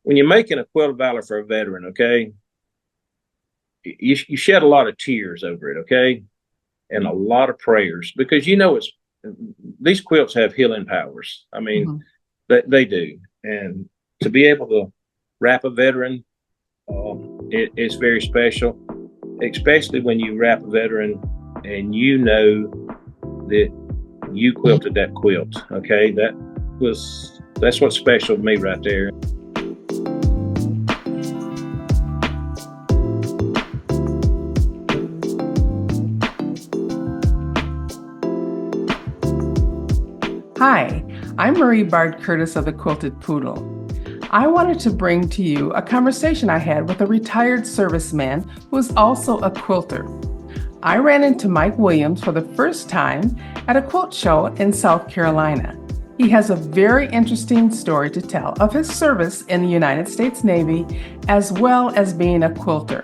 when you're making a quilt of valor for a veteran, okay, you shed a lot of tears over it, okay, and a lot of prayers because these quilts have healing powers. I mean, they do, and to be able to wrap a veteran, it's very special, especially when you wrap a veteran and you know that you quilted that quilt. Okay, that's what's special to me right there. Hi, I'm Marie Bard Curtis of the Quilted Poodle. I wanted to bring to you a conversation I had with a retired serviceman who is also a quilter. I ran into Mike Williams for the first time at a quilt show in South Carolina. He has a very interesting story to tell of his service in the United States Navy, as well as being a quilter.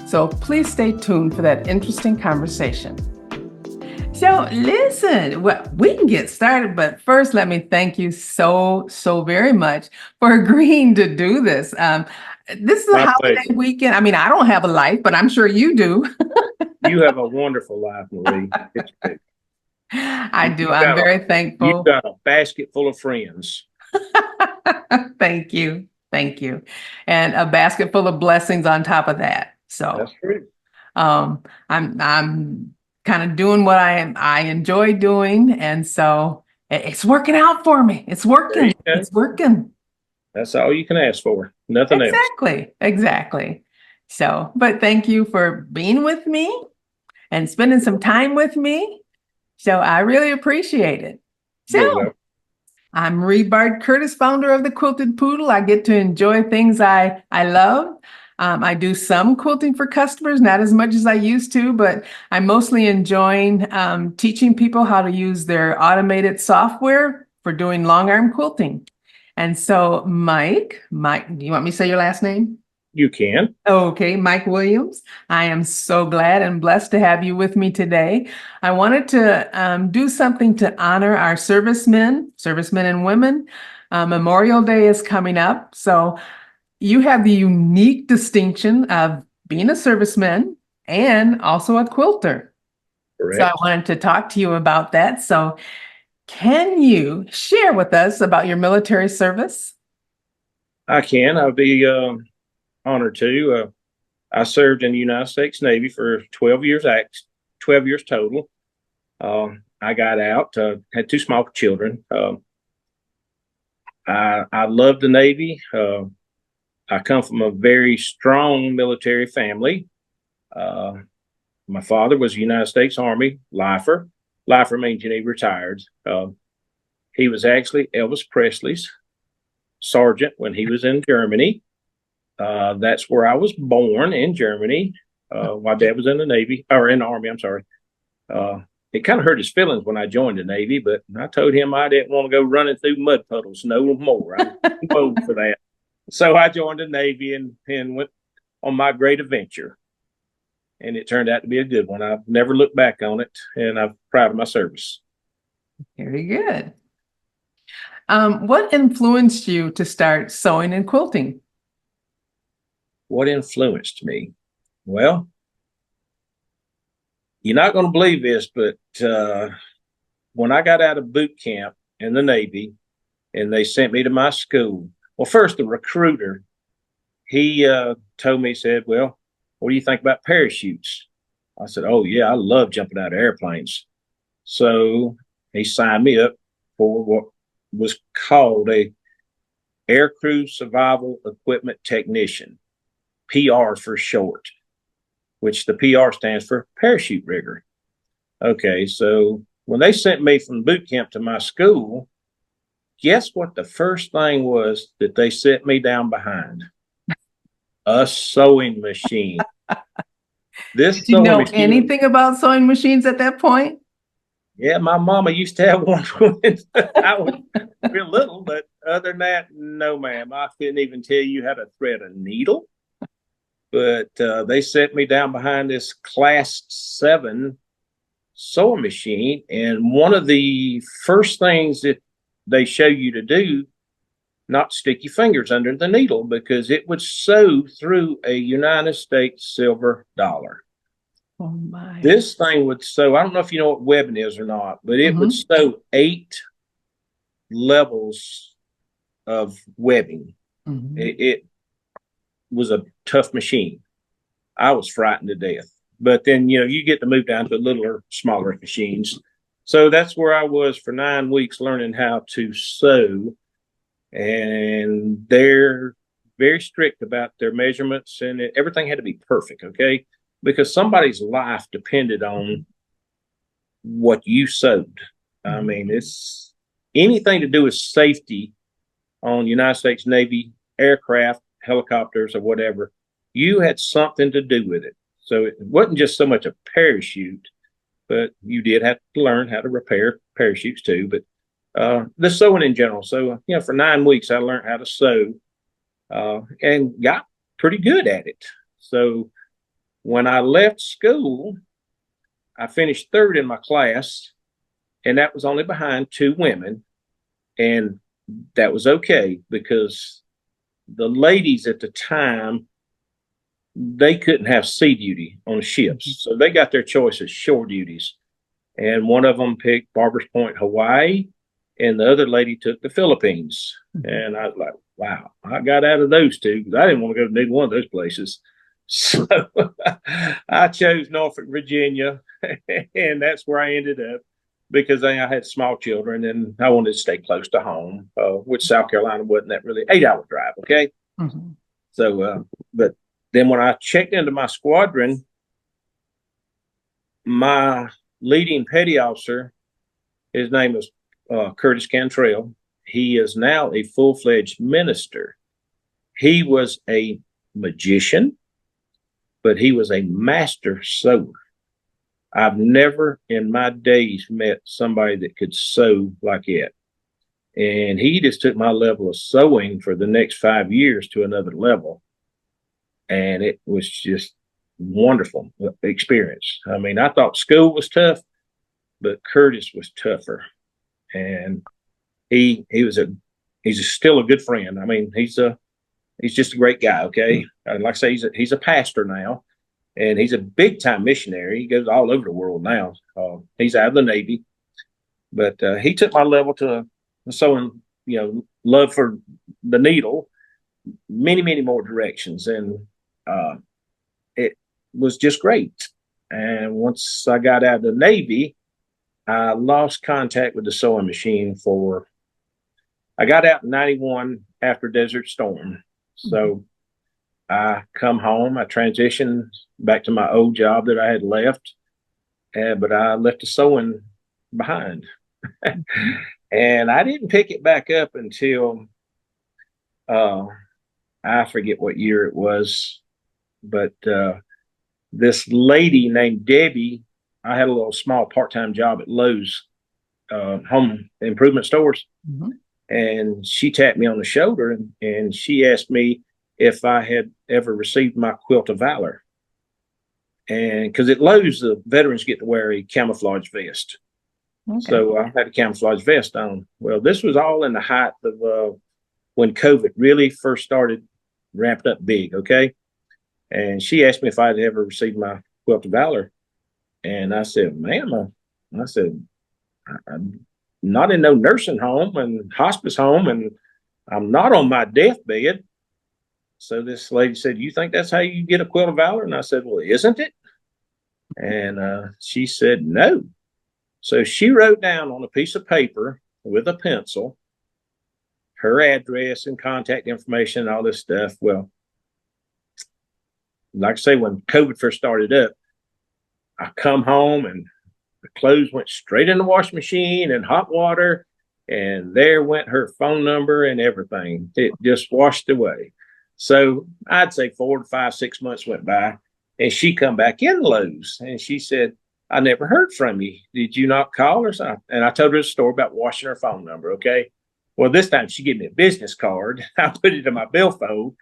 So please stay tuned for that interesting conversation. So listen, well, we can get started, but first let me thank you so very much for agreeing to do this. This is a holiday weekend. I mean, I don't have a life, but I'm sure you do. You have a wonderful life, Marie. I do. I'm very thankful. You've got a basket full of friends. Thank you. Thank you. And a basket full of blessings on top of that. So that's true. I'm kind of doing what I enjoy doing. And so it's working out for me. It's working. It's working. That's all you can ask for. Nothing else. Exactly. So, but thank you for being with me and spending some time with me. So I really appreciate it. So I'm Marie Bard Curtis, founder of the Quilted Poodle. I get to enjoy things I love. I do some quilting for customers, not as much as I used to, but I'm mostly enjoying teaching people how to use their automated software for doing longarm quilting. And so Mike, do you want me to say your last name? You can. Okay, Mike Williams. I am so glad and blessed to have you with me today. I wanted to do something to honor our servicemen and women. Memorial Day is coming up, so you have the unique distinction of being a serviceman and also a quilter. Correct. So I wanted to talk to you about that. So can you share with us about your military service? I can. I'll be honored to. I served in the United States Navy for 12 years total. I got out, had two small children. I love the Navy. I come from a very strong military family. My father was a United States Army lifer. Lifer means he retired. He was actually Elvis Presley's sergeant when he was in Germany. That's where I was born, in Germany. My dad was in the Navy, or in the Army, I'm sorry. It kind of hurt his feelings when I joined the Navy, but I told him I didn't want to go running through mud puddles no more. I'm too old for that. So I joined the Navy and went on my great adventure. And it turned out to be a good one. I've never looked back on it, and I'm proud of my service. Very good. What influenced you to start sewing and quilting? What influenced me? Well, you're not going to believe this, but when I got out of boot camp in the Navy and they sent me to my school, well, first, the recruiter, he told me, he said, well, what do you think about parachutes? I said, oh, yeah, I love jumping out of airplanes. So he signed me up for what was called a Aircrew Survival Equipment Technician, PR for short, which the PR stands for parachute rigger. Okay, so when they sent me from boot camp to my school, guess what the first thing was that they set me down behind? A sewing machine. Did you know anything about sewing machines at that point? Yeah, my mama used to have one when I was real little, but other than that, no, ma'am. I couldn't even tell you how to thread a needle. But they set me down behind this Class 7 sewing machine, and one of the first things that they show you to do not stick your fingers under the needle because it would sew through a United States silver dollar. Oh my. This thing would sew, I don't know if you know what webbing is or not, but it would sew 8 levels of webbing. It was a tough machine. I was frightened to death. But then, you get to move down to littler, smaller machines. So that's where I was for 9 weeks learning how to sew. And they're very strict about their measurements, and everything had to be perfect, okay? Because somebody's life depended on what you sewed. I mean, it's anything to do with safety on United States Navy aircraft, helicopters, or whatever. You had something to do with it. So it wasn't just so much a parachute, but you did have to learn how to repair parachutes too. But the sewing in general. So, for 9 weeks, I learned how to sew and got pretty good at it. So when I left school, I finished 3rd in my class, and that was only behind 2 women. And that was okay because the ladies at the time, they couldn't have sea duty on ships. So they got their choice of shore duties. And one of them picked Barbers Point, Hawaii, and the other lady took the Philippines. And I was like, wow, I got out of those 2 because I didn't want to go to neither one of those places. So I chose Norfolk, Virginia, and that's where I ended up because I had small children and I wanted to stay close to home, which South Carolina wasn't that really 8-hour drive. Okay. So, but then when I checked into my squadron, my leading petty officer, his name is Curtis Cantrell. He is now a full-fledged minister. He was a magician, but he was a master sewer. I've never in my days met somebody that could sew like it. And he just took my level of sewing for the next 5 years to another level. And it was just wonderful experience. I mean, I thought school was tough, but Curtis was tougher. And he's still a good friend. I mean, he's just a great guy. Okay. And like I say, he's a pastor now, and he's a big time missionary. He goes all over the world now. He's out of the Navy, but he took my level to sewing, love for the needle, many, many more directions. And it was just great. And once I got out of the Navy, I lost contact with the sewing machine I got out in 91 after Desert Storm. So I come home, I transitioned back to my old job that I had left, but I left the sewing behind. And I didn't pick it back up until I forget what year it was, but this lady named Debbie, I had a little small part-time job at Lowe's home improvement stores. And she tapped me on the shoulder and she asked me if I had ever received my Quilt of Valor. And because at Lowe's, the veterans get to wear a camouflage vest. So I had a camouflage vest on. Well, this was all in the height of when COVID really first started ramped up big. Okay. And she asked me if I'd ever received my Quilt of Valor. And I said, ma'am, I said, I'm not in no nursing home and hospice home, and I'm not on my deathbed. So this lady said, you think that's how you get a Quilt of Valor? And I said, well, isn't it? And she said, no. So she wrote down on a piece of paper with a pencil her address and contact information and all this stuff. Well, like I say, when COVID first started up, I come home and the clothes went straight in the washing machine and hot water, and there went her phone number and everything. It just washed away. So I'd say 4 to 5, 6 months went by, and she come back in Lowe's, and she said, I never heard from you. Did you not call or something? And I told her a story about washing her phone number. Okay. Well, this time she gave me a business card. I put it in my billfold.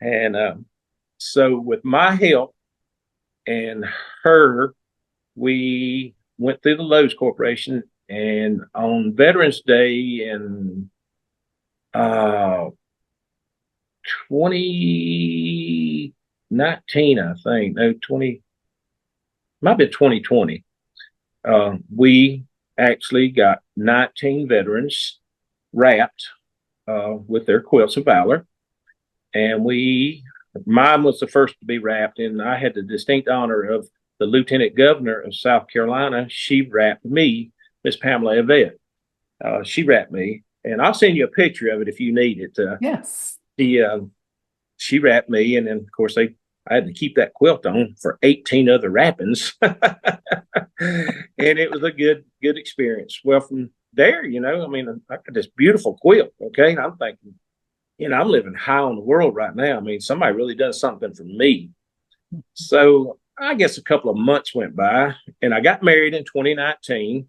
And so with my help and her, we went through the Lowe's Corporation, and on Veterans Day in uh, 2019, I think. No, 20, might be 2020. We actually got 19 veterans wrapped with their Quilts of Valor. And mine was the first to be wrapped, and I had the distinct honor of the Lieutenant Governor of South Carolina. She wrapped me, Miss Pamela Yvette. She wrapped me, and I'll send you a picture of it if you need it. Yes. She wrapped me, and then of course I had to keep that quilt on for 18 other wrappings, and it was a good experience. Well, from there, I mean, I got this beautiful quilt. Okay, and I'm thinking, I'm living high on the world right now. I mean, somebody really does something for me. So I guess a couple of months went by, and I got married in 2019.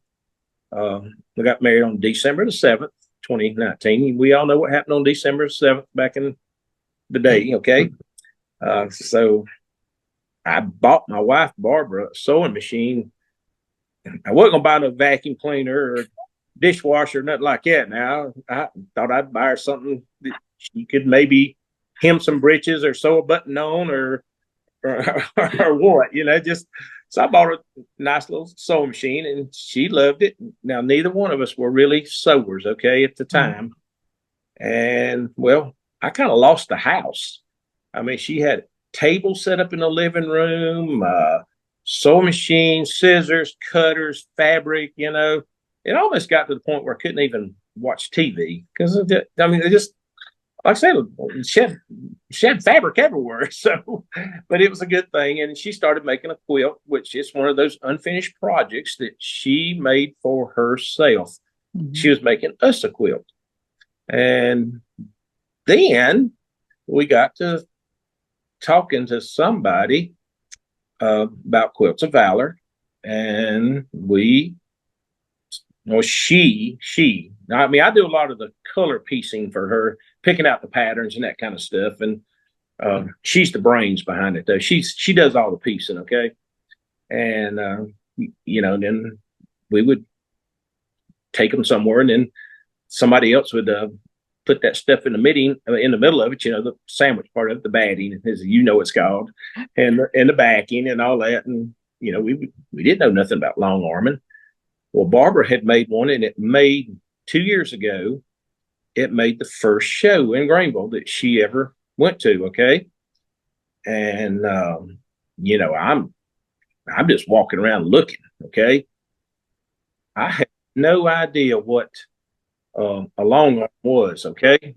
I got married on December the 7th, 2019. We all know what happened on December the 7th back in the day, okay? So I bought my wife, Barbara, a sewing machine. I wasn't going to buy no vacuum cleaner or dishwasher, nothing like that. Now, I thought I'd buy her something that she could maybe hem some breeches or sew a button on or what, just so I bought a nice little sewing machine and she loved it. Now, neither one of us were really sewers, okay, at the time. And well, I kind of lost the house. I mean, she had a table set up in the living room, sewing machine, scissors, cutters, fabric, It almost got to the point where I couldn't even watch TV because I mean, it just, like I said, she had fabric everywhere. So, but it was a good thing. And she started making a quilt, which is one of those unfinished projects that she made for herself. Mm-hmm. She was making us a quilt. And then we got to talking to somebody about Quilts of Valor. And I mean, I do a lot of the color piecing for her, picking out the patterns and that kind of stuff. And she's the brains behind it, though. She does all the piecing, okay? And then we would take them somewhere, and then somebody else would put that stuff in the middle of it. The sandwich part of it, the batting, as it's called, and the backing and all that. And we didn't know nothing about long arming. Well, Barbara had made one, and it made 2 years ago. It made the first show in Greenville that she ever went to. Okay, and I'm just walking around looking. Okay, I had no idea what a long arm was. Okay,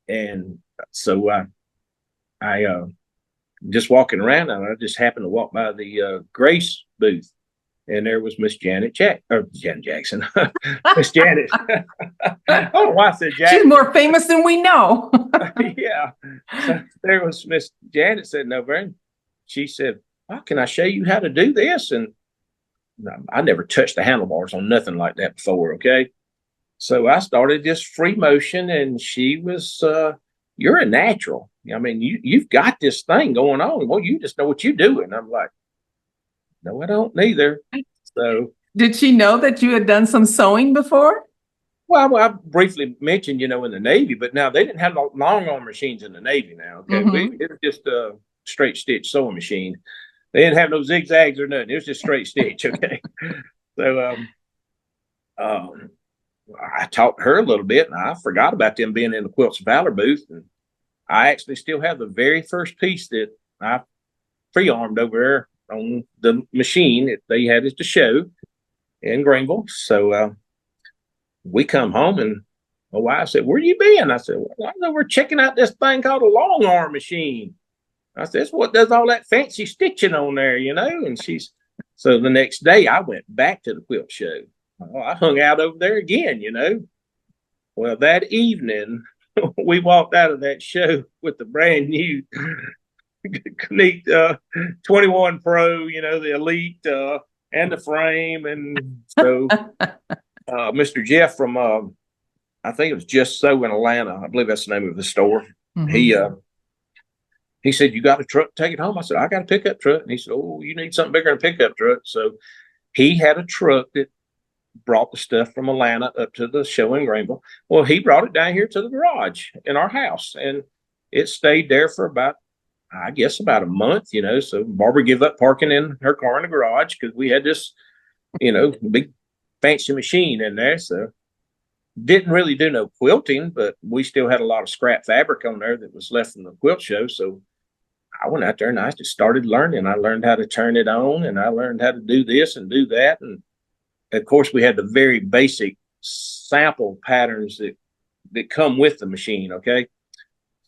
and so I just walking around, and I just happened to walk by the Grace booth. And there was Miss Janet Jackson, Miss Janet. I don't know why I said Jackson. She's more famous than we know. Yeah. So there was Miss Janet sitting over there. She said, "Oh, can I show you how to do this?" And I never touched the handlebars on nothing like that before. Okay. So I started just free motion, and she was, "You're a natural. I mean, you've got this thing going on. Well, you just know what you're doing." I'm like, "No, I don't neither." So, did she know that you had done some sewing before? Well, I briefly mentioned, in the Navy, but now they didn't have long arm machines in the Navy now. Okay. Mm-hmm. It was just a straight stitch sewing machine. They didn't have no zigzags or nothing. It was just straight stitch. Okay. So, I taught her a little bit, and I forgot about them being in the Quilts of Valor booth. And I actually still have the very first piece that I pre-armed over there on the machine that they had at the show in Greenville. So we come home, and my wife said, "Where you been?" I said, "Well, I know we're checking out this thing called a long arm machine." I said, "That's what does all that fancy stitching on there, And so the next day I went back to the quilt show. I hung out over there again, Well, that evening we walked out of that show with the brand new neat 21 Pro, the Elite and the frame. And so Mr. Jeff from I think it was Just So in Atlanta, I believe that's the name of the store. Mm-hmm. He said, "You got a truck, take it home?" I said, "I got a pickup truck." And he said, "Oh, you need something bigger than a pickup truck." So he had a truck that brought the stuff from Atlanta up to the show in Greenville. Well, he brought it down here to the garage in our house, and it stayed there for about, I guess, about a month, So Barbara gave up parking in her car in the garage because we had this, big fancy machine in there. So didn't really do no quilting, but we still had a lot of scrap fabric on there that was left from the quilt show. So I went out there and I just started learning. I learned how to turn it on, and I learned how to do this and do that. And of course, we had the very basic sample patterns that come with the machine. Okay.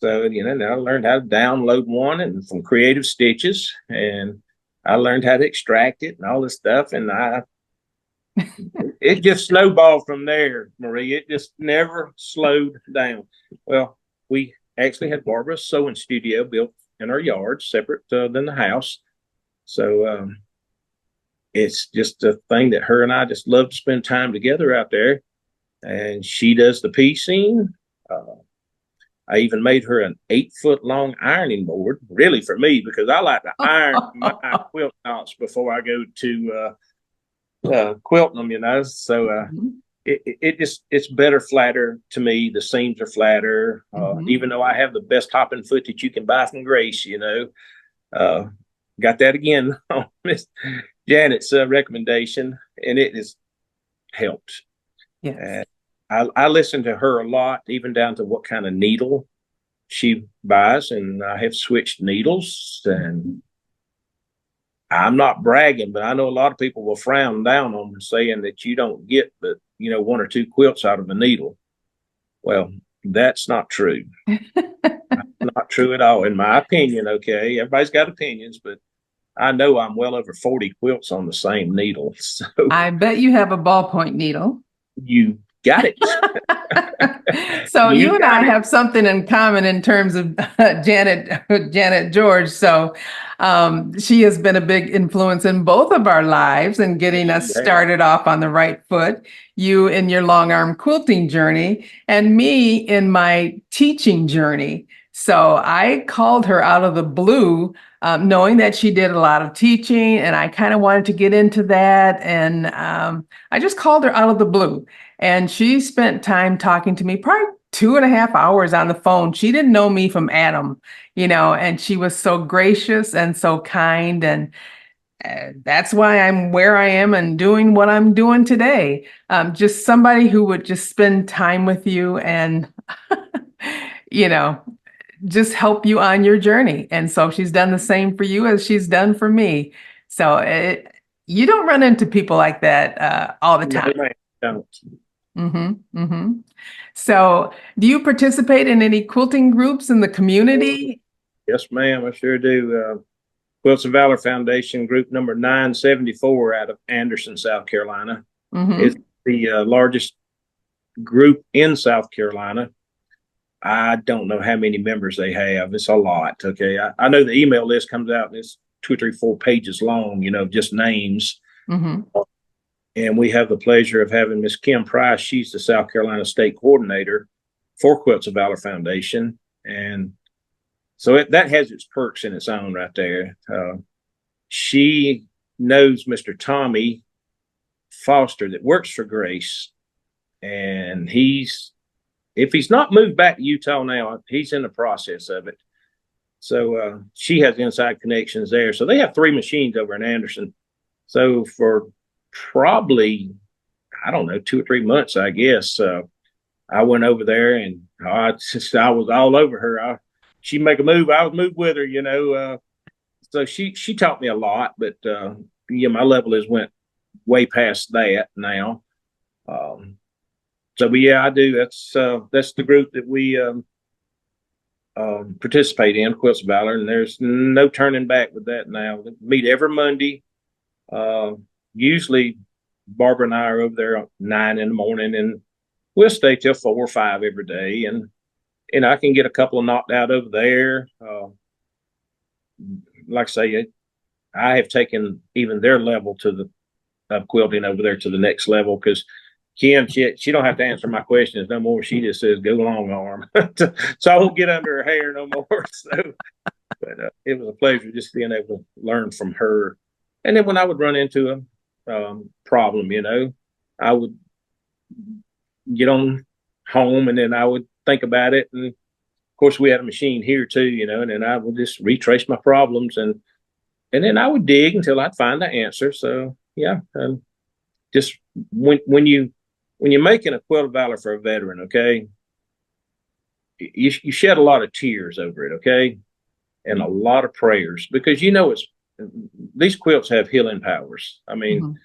So, now I learned how to download one and from Creative Stitches, and I learned how to extract it and all this stuff. And it just snowballed from there, Marie. It just never slowed down. Well, we actually had Barbara's sewing studio built in our yard, separate than the house. So it's just a thing that her and I just love to spend time together out there. And she does the piecing. I even made her an 8-foot long ironing board, really for me, because I like to iron my quilt knots before I go to quilting them, So it's better flatter to me. The seams are flatter, even though I have the best hopping foot that you can buy from Grace. Got that again on Miss Janet's recommendation, and it has helped. Yes. I listen to her a lot, even down to what kind of needle she buys, and I have switched needles. And I'm not bragging, but I know a lot of people will frown down on saying that you don't get but 1 or 2 quilts out of a needle. Well, that's not true. Not true at all, in my opinion. Okay, everybody's got opinions, but I know I'm well over 40 quilts on the same needle. So I bet you have a ballpoint needle. You got it. So you and I have something in common in terms of Janet George. So she has been a big influence in both of our lives and getting us started off on the right foot. You in your long arm quilting journey, and me in my teaching journey. So I called her out of the blue, knowing that she did a lot of teaching, and I kind of wanted to get into that. And I just called her out of the blue. And she spent time talking to me, probably 2.5 hours on the phone. She didn't know me from Adam, and she was so gracious and so kind. And that's why I'm where I am and doing what I'm doing today. Just somebody who would just spend time with you and, just help you on your journey. And so she's done the same for you as she's done for me. So you don't run into people like that all the time. No, I don't. So do you participate in any quilting groups in the community? Yes, ma'am, I sure do. Quilts of Valor Foundation, group number 974 out of Anderson, South Carolina. It's the largest group in South Carolina. I don't know how many members they have. It's a lot. Okay. I know the email list comes out and it's 2 or 3, 4 pages long, just names. And we have the pleasure of having Miss Kim Price. She's the South Carolina State Coordinator for Quilts of Valor Foundation. And so that has its perks in its own right there. She knows Mr. Tommy Foster that works for Grace. And if he's not moved back to Utah now, he's in the process of it. So she has inside connections there. So they have 3 machines over in Anderson. So for probably, I don't know, 2 or 3 months, I guess, I went over there and I was all over her. She'd make a move, I would move with her, So she taught me a lot, but my level has went way past that now. But yeah, I do. That's the group that we participate in, Quilts of Valor, and there's no turning back with that now. We meet every Monday. Usually Barbara and I are over there at 9 in the morning, and we'll stay till 4 or 5 every day. And I can get a couple of knocked out over there. Like I say, I have taken even their level to the quilting over there to the next level, because Kim, she don't have to answer my questions no more. She just says, go Longarm. So I won't get under her hair no more. So, but it was a pleasure just being able to learn from her. And then when I would run into a problem, I would get on home and then I would think about it. And of course, we had a machine here too, and then I would just retrace my problems and then I would dig until I'd find the answer. So yeah, just when you're making a quilt of valor for a veteran, okay, you shed a lot of tears over it, okay, and a lot of prayers because it's these quilts have healing powers. I mean,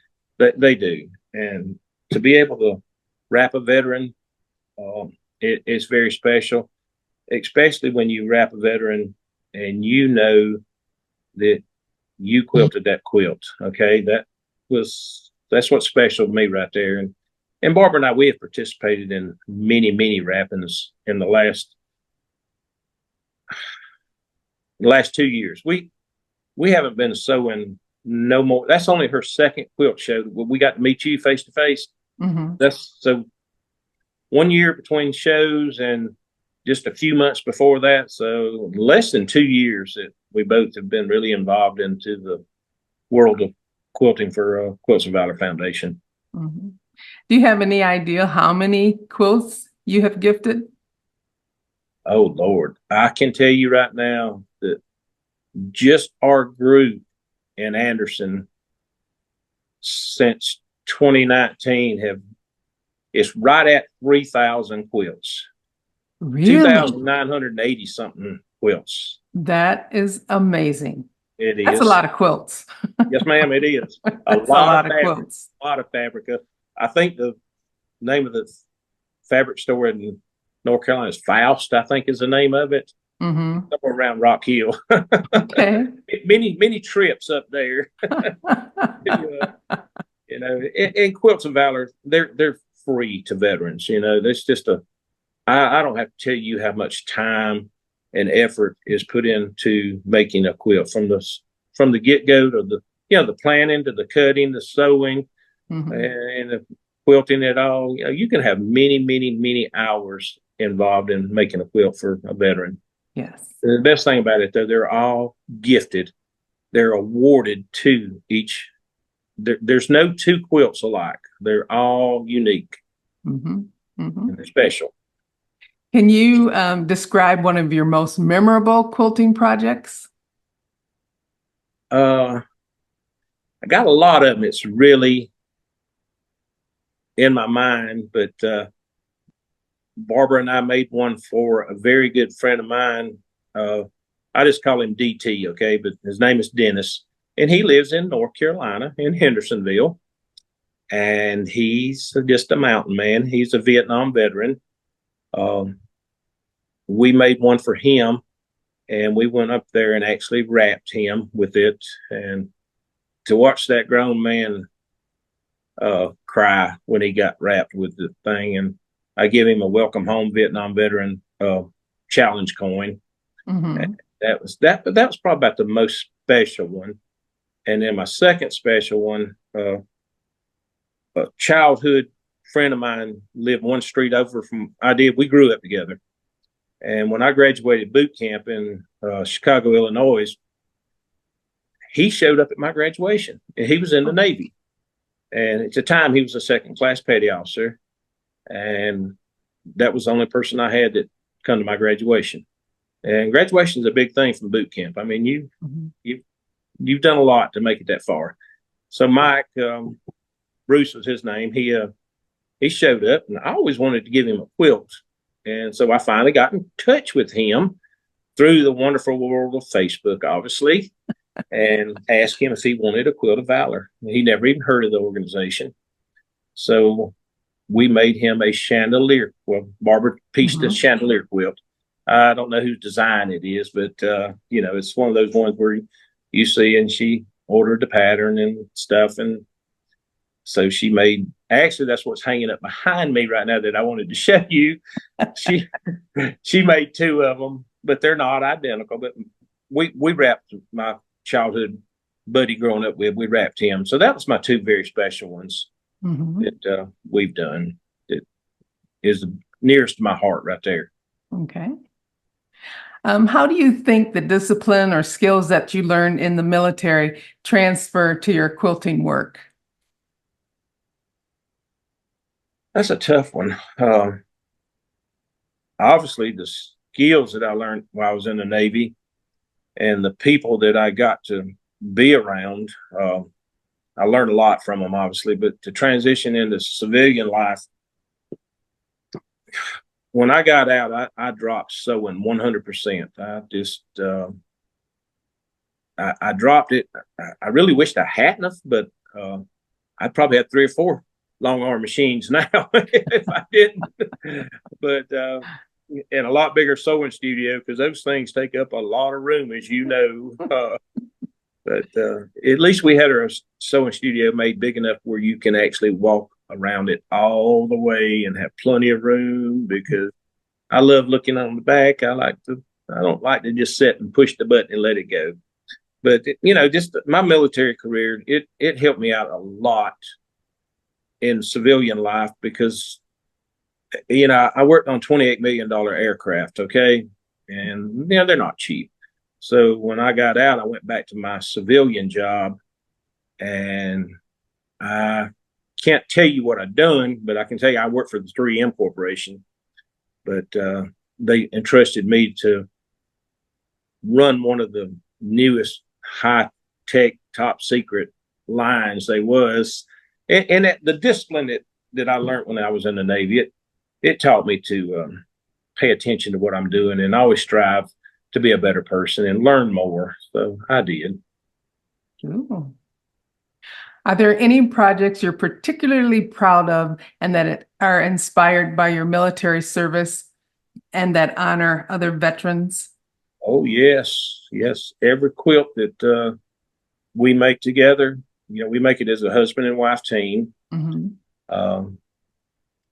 Mm-hmm. they do, and to be able to wrap a veteran, it's very special, especially when you wrap a veteran and that you quilted that quilt. Okay, that's what's special to me right there. And Barbara and I, we have participated in many wrappings in the last 2 years. We haven't been sewing no more. That's only her second quilt show. We got to meet you face to face. Mm-hmm. That's so 1 year between shows and just a few months before that. So less than 2 years that we both have been really involved into the world of quilting for Quilts of Valor Foundation. Mm-hmm. Do you have any idea how many quilts you have gifted? Oh Lord, I can tell you right now that just our group in Anderson since 2019 it's right at 3,000 quilts, Really? 2,980 something quilts. That is amazing. It That's a is. lot of quilts. Yes, ma'am, it is. A That's a lot of lot of fabric, quilts. a lot of fabric. I think the name of the fabric store in North Carolina is Faust, I think is the name of it. Mm-hmm. Somewhere around Rock Hill. Okay. many trips up there. And Quilts of Valor, they're free to veterans. There's just I don't have to tell you how much time and effort is put into making a quilt from the get go to the planning to the cutting, the sewing, Mm-hmm. and the quilting it all. You can have many hours involved in making a quilt for a veteran. Yes. The best thing about it, though, they're all gifted. They're awarded to each. There's no two quilts alike. They're all unique Mm-hmm. Mm-hmm. and they're special. Can you describe one of your most memorable quilting projects? I got a lot of them. It's really in my mind, but Barbara and I made one for a very good friend of mine. I just call him DT, okay, but his name is Dennis, and he lives in North Carolina in Hendersonville, and he's just a mountain man. He's a Vietnam veteran. We made one for him, and we went up there and actually wrapped him with it, and to watch that grown man cry when he got wrapped with the thing, and I give him a welcome home Vietnam veteran challenge coin. Mm-hmm. But that was probably about the most special one. And then my second special one, a childhood friend of mine lived one street over from I did. We grew up together. And when I graduated boot camp in Chicago, Illinois, he showed up at my graduation. And he was in the Navy. And at the time, he was a second class petty officer. And that was the only person I had that come to my graduation. And graduation is a big thing from boot camp. I mean, you've done a lot to make it that far. So Mike, Bruce was his name. He showed up, and I always wanted to give him a quilt. And so I finally got in touch with him through the wonderful world of Facebook, obviously, and asked him if he wanted a Quilt of Valor. He never even heard of the organization. So we made him a chandelier. Well, Barbara pieced a chandelier quilt. I don't know whose design it is, but it's one of those ones where you see, and she ordered the pattern and stuff, and so she made. Actually, that's what's hanging up behind me right now that I wanted to show you. She made two of them, but they're not identical. But we wrapped my childhood buddy growing up with. We wrapped him, so that was my two very special ones that we've done. It is the nearest to my heart right there. Okay. How do you think the discipline or skills that you learned in the military transfer to your quilting work? That's a tough one. Obviously, the skills that I learned while I was in the Navy and the people that I got to be around, I learned a lot from them, obviously. But to transition into civilian life, when I got out, I dropped sewing 100%. I dropped it. I really wished I hadn't, but I'd probably have 3 or 4 Longarm machines now if I didn't. But and a lot bigger sewing studio because those things take up a lot of room, as you know. But at least we had our sewing studio made big enough where you can actually walk around it all the way and have plenty of room. Because I love looking on the back. I don't like to just sit and push the button and let it go. But just my military career, it helped me out a lot in civilian life because I worked on $28 million aircraft, okay, and they're not cheap. So when I got out, I went back to my civilian job, and I can't tell you what I've done, but I can tell you I worked for the 3M Corporation. But they entrusted me to run one of the newest high tech, top secret lines they was, and the discipline that I learned when I was in the Navy, it taught me to pay attention to what I'm doing and always strive to be a better person and learn more. So I did. Ooh. Are there any projects you're particularly proud of and that are inspired by your military service and that honor other veterans? Oh yes, yes. Every quilt that we make together, we make it as a husband and wife team. Mm-hmm. Um,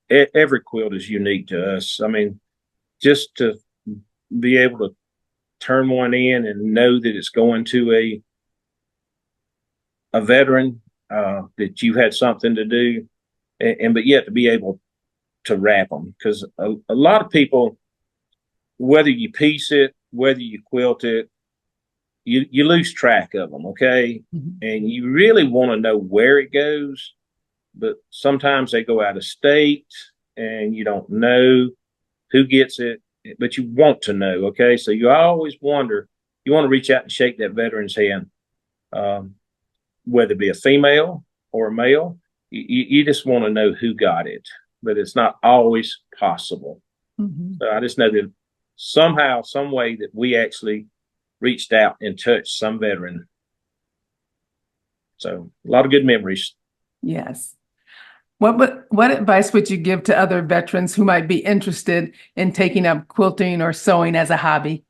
every quilt is unique to us. I mean, just to be able to turn one in and know that it's going to a veteran, that you had something to do, but yet to be able to wrap them, because a lot of people, whether you piece it, whether you quilt it, you lose track of them, okay? Mm-hmm. And you really want to know where it goes, but sometimes they go out of state and you don't know who gets it, but you want to know, okay? So you always wonder, you want to reach out and shake that veteran's hand, whether it be a female or a male. You just want to know who got it, but it's not always possible. Mm-hmm. So I just know that somehow, some way that we actually reached out and touched some veteran. So a lot of good memories. Yes. What advice would you give to other veterans who might be interested in taking up quilting or sewing as a hobby?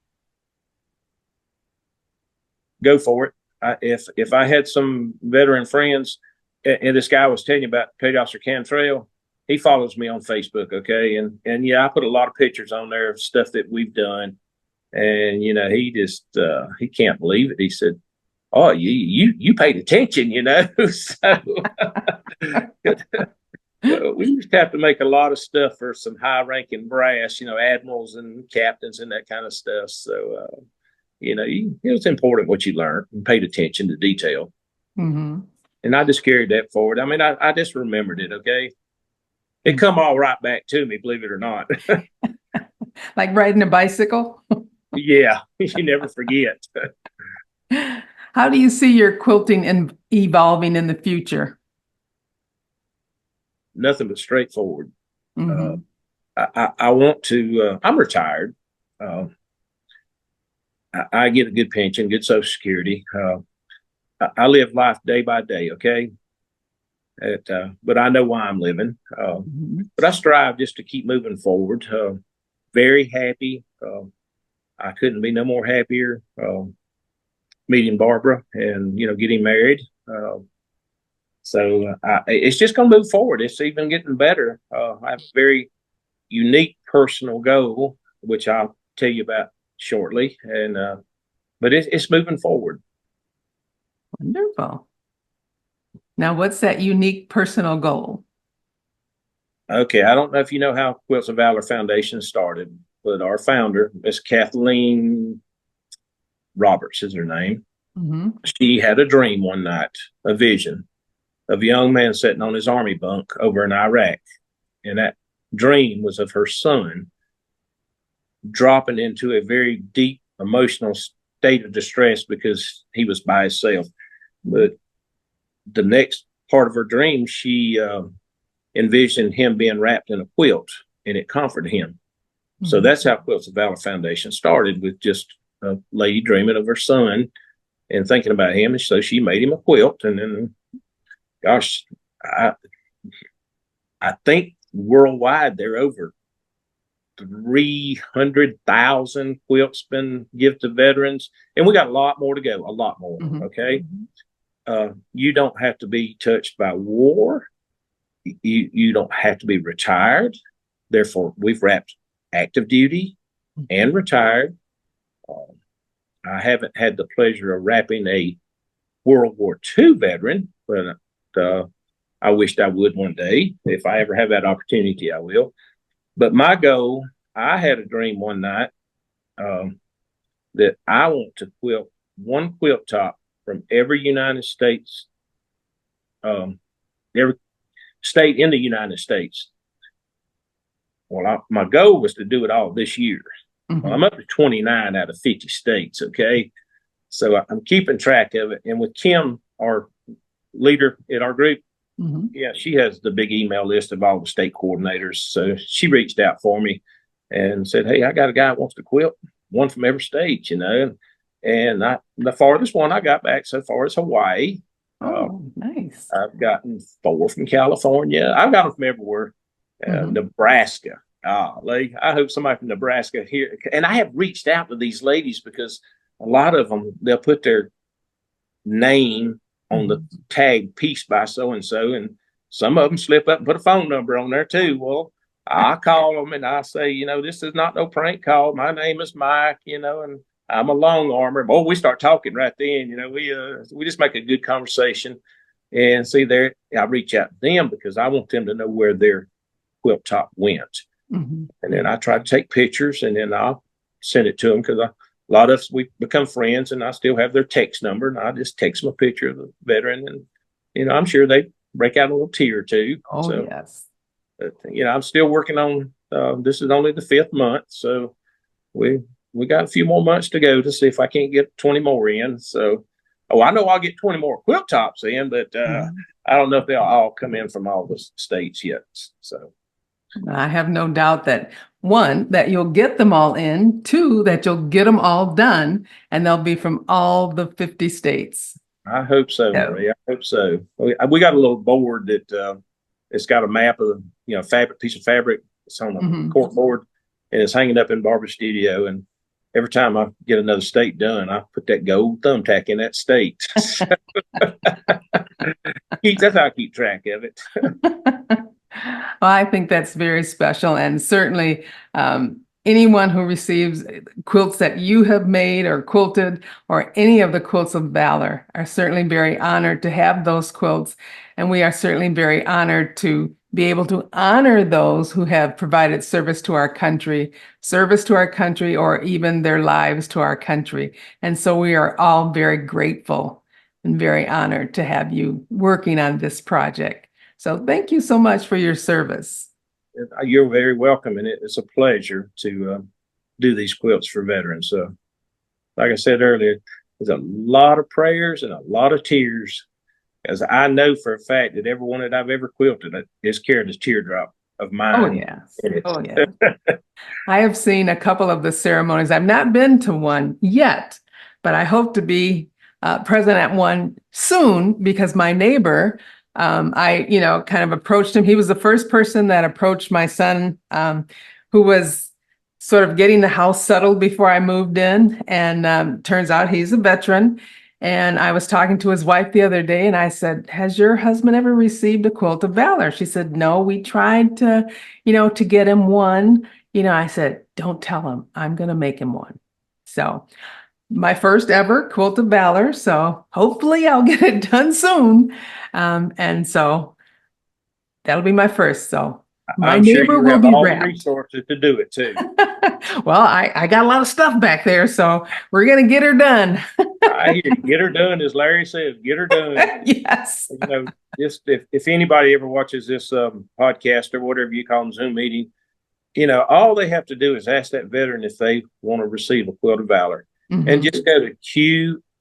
Go for it. If I had some veteran friends, and this guy I was telling you about, Petty Officer Cantrell, he follows me on Facebook, okay, and yeah, I put a lot of pictures on there of stuff that we've done, and he just he can't believe it. He said, "Oh, you paid attention," So we just have to make a lot of stuff for some high-ranking brass, admirals and captains and that kind of stuff. So, it's important what you learned and paid attention to detail. Mm-hmm. And I just carried that forward. I mean, I just remembered it, okay? It come all right back to me, believe it or not. Like riding a bicycle? Yeah, you never forget. How do you see your quilting evolving in the future? Nothing but straightforward. Mm-hmm. I want to, I'm retired. I get a good pension, good Social Security. I live life day by day, okay? But I know why I'm living. Mm-hmm. But I strive just to keep moving forward. Very happy. I couldn't be no more happier meeting Barbara and, getting married. So it's just going to move forward. It's even getting better. I have a very unique personal goal, which I'll tell you about shortly. And but it's moving forward. Wonderful. Now, what's that unique personal goal? Okay, I don't know if you know how Quilts of Valor Foundation started, but our founder, Miss Kathleen Roberts is her name. Mm-hmm. She had a dream one night, a vision of a young man sitting on his army bunk over in Iraq. And that dream was of her son dropping into a very deep emotional state of distress because he was by himself. But the next part of her dream, she envisioned him being wrapped in a quilt, and it comforted him. Mm-hmm. So that's how Quilts of Valor Foundation started, with just a lady dreaming of her son and thinking about him. And so she made him a quilt. And then, gosh, I think worldwide there are over 300,000 quilts been given to veterans, and we got a lot more to go, a lot more. Mm-hmm. Okay. You don't have to be touched by war. You don't have to be retired. Therefore, we've wrapped active duty and retired. I haven't had the pleasure of wrapping a World War II veteran, but I wished I would one day. If I ever have that opportunity, I will. But my goal, I had a dream one night that I want to quilt one quilt top from every United States, every state in the United States. Well, my goal was to do it all this year. Mm-hmm. Well, I'm up to 29 out of 50 states, okay? So I'm keeping track of it. And with Kim, our leader in our group, mm-hmm. yeah, she has the big email list of all the state coordinators. So she reached out for me and said, hey, I got a guy who wants to quilt, one from every state, you know. And the farthest one I got back so far is Hawaii. Oh, nice. I've gotten 4 from California. I've got them from everywhere. Mm-hmm. Nebraska. I hope somebody from Nebraska here. And I have reached out to these ladies because a lot of them, they'll put their name on the tag piece by so-and-so, and some of them slip up and put a phone number on there too. Well, I call them and I say, you know, this is not no prank call. My name is Mike, you know, and I'm a Longarmer. Oh, we start talking right then. You know, we just make a good conversation. And see there, I reach out to them because I want them to know where their quilt top went. Mm-hmm. And then I try to take pictures and then I'll send it to them because a lot of us, we become friends and I still have their text number and I just text them a picture of the veteran and, you know, I'm sure they break out a little tear or two. Oh, so, yes. But, you know, I'm still working on, this is only the 5th month. So we got a few more months to go to see if I can't get 20 more in. So, I know I'll get 20 more quilt tops in, but mm-hmm. I don't know if they'll all come in from all the states yet. So I have no doubt that 1, that you'll get them all in, 2, that you'll get them all done, and they'll be from all the 50 states. I hope so, Marie. I hope so. We got a little board that it's got a map of the, you know, piece of fabric. It's on a mm-hmm. cork board, and it's hanging up in Barbara's studio. And every time I get another state done, I put that gold thumbtack in that state. That's how I keep track of it. Well, I think that's very special. And certainly anyone who receives quilts that you have made or quilted or any of the Quilts of Valor are certainly very honored to have those quilts. And we are certainly very honored to be able to honor those who have provided service to our country, or even their lives to our country. And so we are all very grateful and very honored to have you working on this project. So thank you so much for your service. You're very welcome, and it's a pleasure to do these quilts for veterans. So, like I said earlier, there's a lot of prayers and a lot of tears, as I know for a fact that everyone that I've ever quilted is carried a teardrop of mine. Oh, yes. Oh, yeah. I have seen a couple of the ceremonies. I've not been to one yet, but I hope to be present at one soon because my neighbor, I, kind of approached him. He was the first person that approached my son, who was sort of getting the house settled before I moved in. And turns out he's a veteran. And I was talking to his wife the other day and I said, has your husband ever received a Quilt of Valor? She said, no, we tried to, to get him one. I said, don't tell him, I'm going to make him one. So my first ever Quilt of Valor. So hopefully I'll get it done soon. And so that'll be my first. So my neighbor will be all wrapped. The resources to do it too. Well, I got a lot of stuff back there, so we're going to get her done. I hear you. Get her done, as Larry says. Get her done. Yes. Just if anybody ever watches this podcast or whatever you call them, Zoom meeting, all they have to do is ask that veteran if they want to receive a Quilt of Valor, and just go to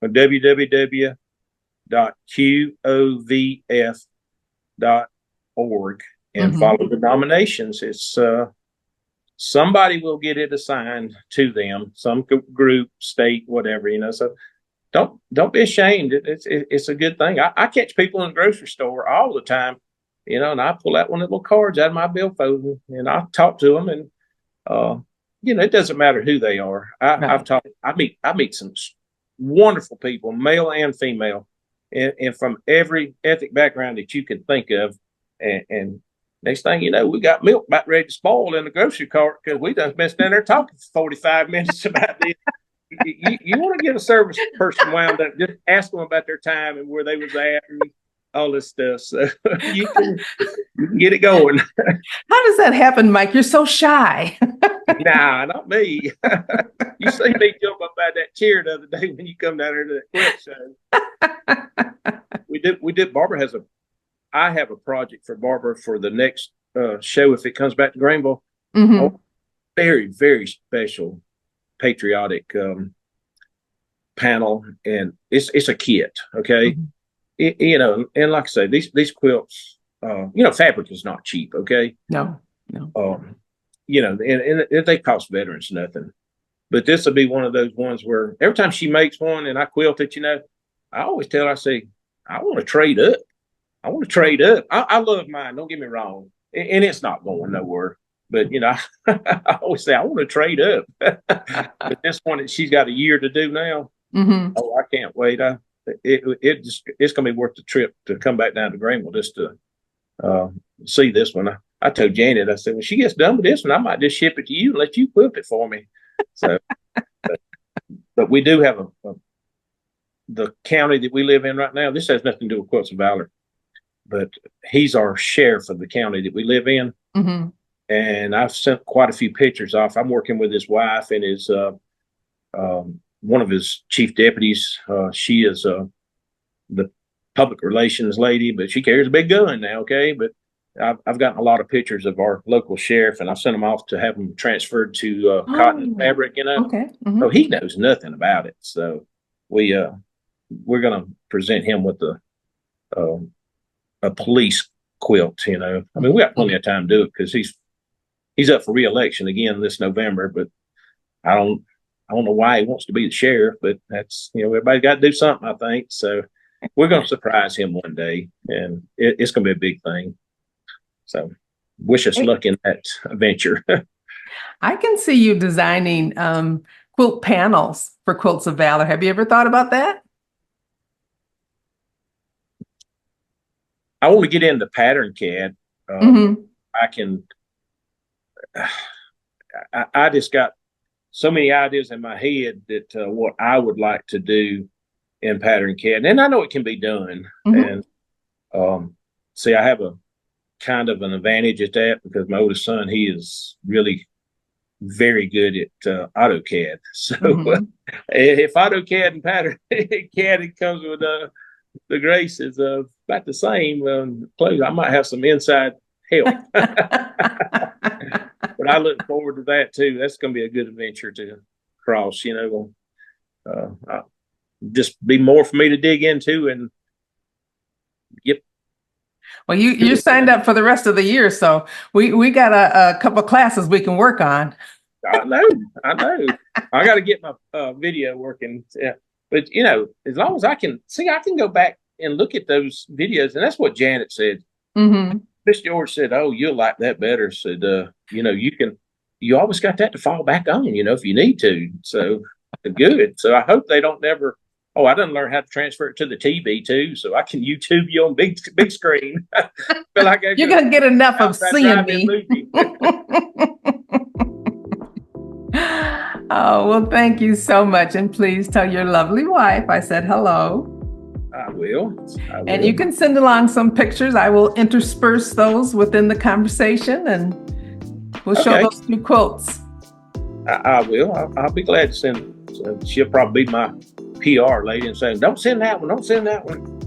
www.quovf.org and follow the nominations. It's somebody will get it assigned to them, some group, state, whatever. So don't be ashamed. It's a good thing. I catch people in the grocery store all the time, and I pull out one of the little cards out of my billfold and I talk to them, and it doesn't matter who they are. I meet some wonderful people, male and female, and from every ethnic background that you can think of, and next thing you know, we got milk about ready to spoil in the grocery cart because we done been standing there talking for 45 minutes about this. You want to get a service person wound up, just ask them about their time and where they was at and all this stuff. So you can get it going. How does that happen, Mike? You're so shy. Nah, not me. You see me jump up out that chair the other day when you come down there to that quilt show. We did. I have a project for Barbara for the next show if it comes back to Greenville. Oh, very, very special patriotic panel, and it's a kit. Okay. And like I say, these quilts, fabric is not cheap. Okay. No. And they cost veterans nothing, but this will be one of those ones where every time she makes one and I quilt it, I always tell her, I say, I want to trade up. I love mine. Don't get me wrong. And it's not going nowhere, but I always say I want to trade up. But this one that she's got a year to do now. Oh, I can't wait. It's going to be worth the trip to come back down to Greenville just to see this one. I told Janet, I said, when she gets done with this one, I might just ship it to you and let you quilt it for me. So, but we do have the county that we live in right now. This has nothing to do with Quilts of Valor, but he's our sheriff of the county that we live in. And I've sent quite a few pictures off. I'm working with his wife and his one of his chief deputies. She is the public relations lady, but she carries a big gun now. Okay, but I've gotten a lot of pictures of our local sheriff, and I sent them off to have them transferred to cotton fabric. Okay. So he knows nothing about it. So we're going to present him with a police quilt. I mean, we got plenty of time to do it because he's up for re-election again this November. But I don't know why he wants to be the sheriff, but that's everybody got to do something, I think. So we're going to surprise him one day, and it's going to be a big thing. So wish us luck in that venture. I can see you designing quilt panels for Quilts of Valor. Have you ever thought about that? I want to get into pattern CAD. I just got so many ideas in my head that what I would like to do in pattern CAD, and I know it can be done. And see, I have a kind of an advantage at that because my oldest son, he is really very good at AutoCAD. So if AutoCAD and pattern CAD, it comes with the graces of about the same clothes. I might have some inside help. But I look forward to that too. That's going to be a good adventure to cross, just be more for me to dig into. And yep. Well, you signed up for the rest of the year, so we got a couple of classes we can work on. I know. I got to get my video working. Yeah. But as long as I can go back and look at those videos, and that's what Janet said. Miss George said, "Oh, you'll like that better." Said, you always got that to fall back on, if you need to. So good. So I hope they don't never. Oh, I didn't learn how to transfer it to the TV too, so I can YouTube you on big screen. Like you're gonna get enough of seeing me. Oh, well, thank you so much, and please tell your lovely wife I said hello. I will. And you can send along some pictures. I will intersperse those within the conversation, and we'll show those new quilts. I will. I'll be glad to send. She'll probably be my PR lady and saying, "Don't send that one, don't send that one."